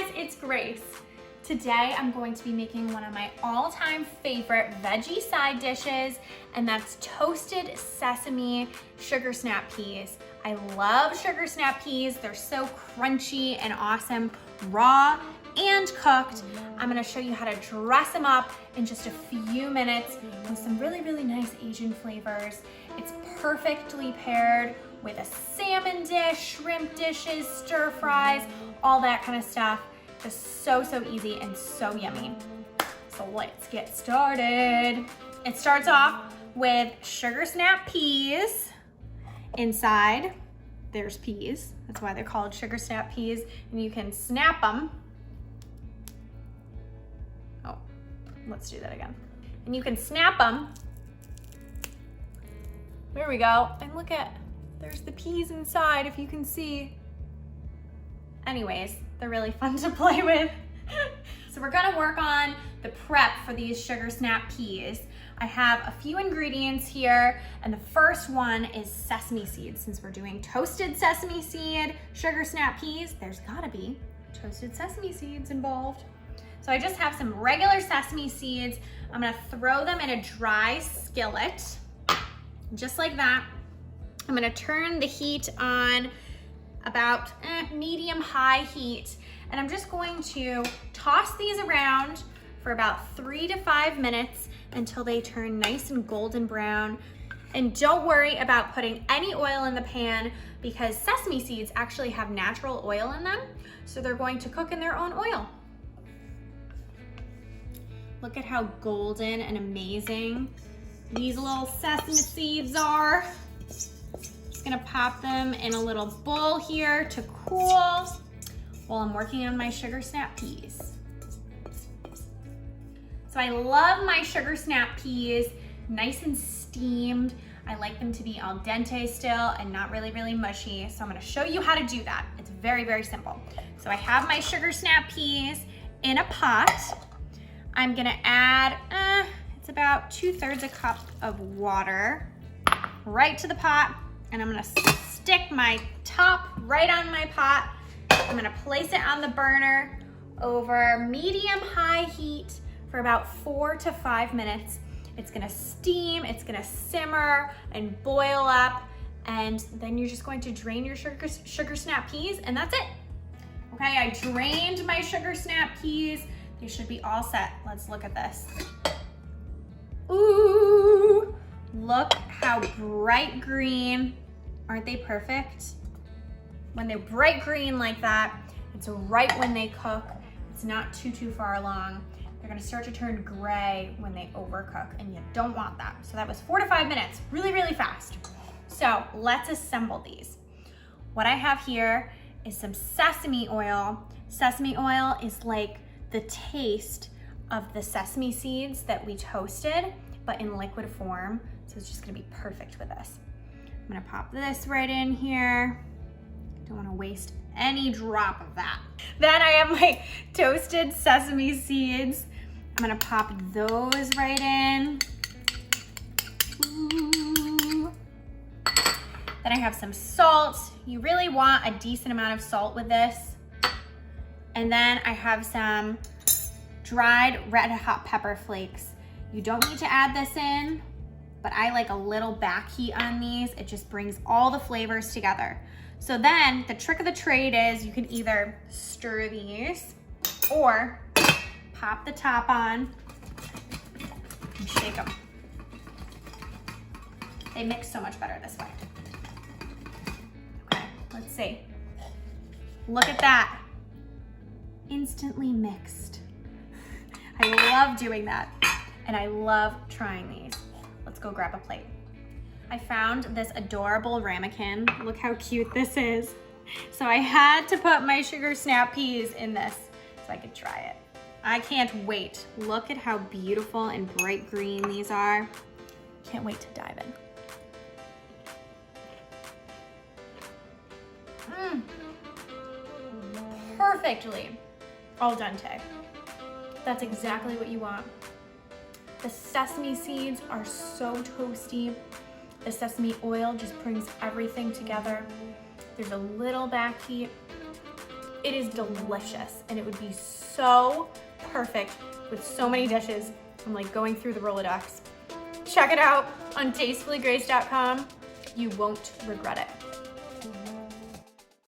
guys, it's Grace. Today I'm going to be making one of my all-time favorite veggie side dishes, and that's toasted sesame sugar snap peas. I love sugar snap peas. They're so crunchy and awesome, raw and cooked. I'm gonna show you how to dress them up in just a few minutes with some really, really nice Asian flavors. It's perfectly paired with a salmon dish, shrimp dishes, stir fries, all that kind of stuff. Just so, so easy and so yummy. So let's get started. It starts off with sugar snap peas. Inside, there's peas. That's why they're called sugar snap peas. And you can snap them. Oh, let's do that again. And you can snap them. There we go. And look at, there's the peas inside, if you can see. Anyways, they're really fun to play with. So we're gonna work on the prep for these sugar snap peas. I have a few ingredients here, and the first one is sesame seeds. Since we're doing toasted sesame seed sugar snap peas, there's gotta be toasted sesame seeds involved. So I just have some regular sesame seeds. I'm gonna throw them in a dry skillet, just like that. I'm gonna turn the heat on about medium-high heat, and I'm just going to toss these around for about 3 to 5 minutes until they turn nice and golden brown. And don't worry about putting any oil in the pan, because sesame seeds actually have natural oil in them, so they're going to cook in their own oil. Look at how golden and amazing these little sesame seeds are. Gonna pop them in a little bowl here to cool while I'm working on my sugar snap peas. So I love my sugar snap peas nice and steamed. I like them to be al dente still and not really, really mushy. So I'm gonna show you how to do that. It's very, very simple. So I have my sugar snap peas in a pot. I'm gonna add, it's about 2/3 a cup of water right to the pot. And I'm gonna stick my top right on my pot. I'm gonna place it on the burner over medium-high heat for about 4 to 5 minutes. It's gonna steam, it's gonna simmer and boil up, and then you're just going to drain your sugar snap peas, and that's it. Okay, I drained my sugar snap peas. They should be all set. Let's look at this. Ooh, look how bright green. Aren't they perfect? When they're bright green like that, it's right when they cook. It's not too far along. They're gonna start to turn gray when they overcook, and you don't want that. So that was 4 to 5 minutes, really, really fast. So let's assemble these. What I have here is some sesame oil. Sesame oil is like the taste of the sesame seeds that we toasted, but in liquid form. So it's just gonna be perfect with this. I'm gonna pop this right in here. Don't wanna waste any drop of that. Then I have my toasted sesame seeds. I'm gonna pop those right in. Ooh. Then I have some salt. You really want a decent amount of salt with this. And then I have some dried red hot pepper flakes. You don't need to add this in, but I like a little back heat on these. It just brings all the flavors together. So then the trick of the trade is you can either stir these or pop the top on and shake them. They mix so much better this way. Okay, let's see. Look at that. Instantly mixed. I love doing that, and I love trying these. Let's go grab a plate. I found this adorable ramekin. Look how cute this is. So I had to put my sugar snap peas in this so I could try it. I can't wait. Look at how beautiful and bright green these are. Can't wait to dive in. Perfectly al dente. That's exactly what you want. The sesame seeds are so toasty. The sesame oil just brings everything together. There's a little back heat. It is delicious, and it would be so perfect with so many dishes. I'm like going through the Rolodex. Check it out on tastefullygrace.com. You won't regret it.